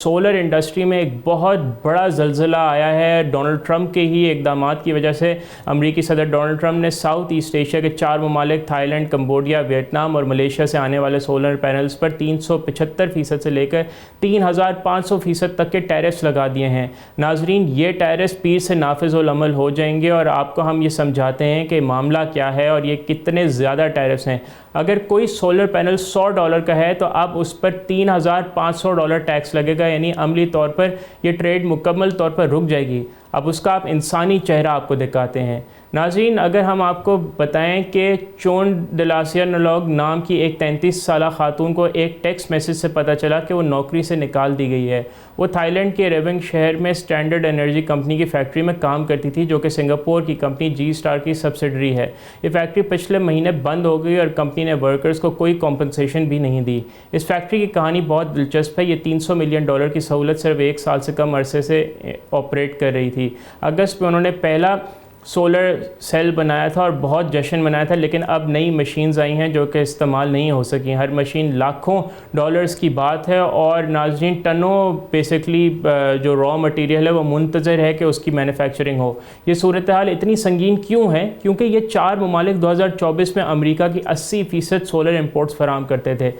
Solar industry میں ایک بہت بڑا زلزلہ آیا ہے ڈونلڈ ٹرمپ کے ہی اقدامات کی وجہ سے۔ امریکی صدر ڈونلڈ ٹرمپ نے ساؤتھ ایسٹ ایشیا کے 4 ممالک تھائی لینڈ، کمبوڈیا، ویتنام اور ملیشیا سے آنے والے سولر پینلز پر 375% سے لے کر 3500% تک کے ٹیرفز لگا دیے ہیں۔ ناظرین، یہ ٹیرفز پیر سے نافذ العمل ہو جائیں گے اور آپ کو ہم یہ سمجھاتے ہیں کہ معاملہ کیا ہے اور یہ کتنے زیادہ ٹیرفز ہیں۔ اگر کوئی سولر پینل $100 کا ہے تو اب اس پر $3500 ٹیکس لگے گا، یعنی عملی طور پر یہ ٹریڈ مکمل طور پر رک جائے گی۔ اب اس کا آپ انسانی چہرہ آپ کو دکھاتے ہیں۔ ناظرین، اگر ہم آپ کو بتائیں کہ چون ڈلاسیا نلوگ نام کی ایک 33 سالہ خاتون کو ایک ٹیکسٹ میسج سے پتہ چلا کہ وہ نوکری سے نکال دی گئی ہے۔ وہ تھائی لینڈ کے ریونگ شہر میں اسٹینڈرڈ انرجی کمپنی کی فیکٹری میں کام کرتی تھی، جو کہ سنگاپور کی کمپنی جی اسٹار کی سبسڈری ہے۔ یہ فیکٹری پچھلے مہینے بند ہو گئی اور کمپنی نے ورکرز کو کوئی کمپنسیشن بھی نہیں دی۔ اس فیکٹری کی کہانی بہت دلچسپ ہے۔ یہ $300 ملین کی سہولت صرف 1 سال سے کم عرصے سے آپریٹ کر رہی تھی۔ اگست میں انہوں نے پہلا سولر سیل بنایا تھا اور بہت جشن منایا تھا، لیکن اب نئی مشینز آئی ہیں جو کہ استعمال نہیں ہو سکیں۔ ہر مشین لاکھوں ڈالرز کی بات ہے اور ناظرین ٹنوں بیسکلی جو را مٹیریل ہے وہ منتظر ہے کہ اس کی مینوفیکچرنگ ہو۔ یہ صورتحال اتنی سنگین کیوں ہے؟ کیونکہ یہ 4 ممالک 2024 میں امریکہ کی 80% سولر امپورٹس فراہم کرتے تھے۔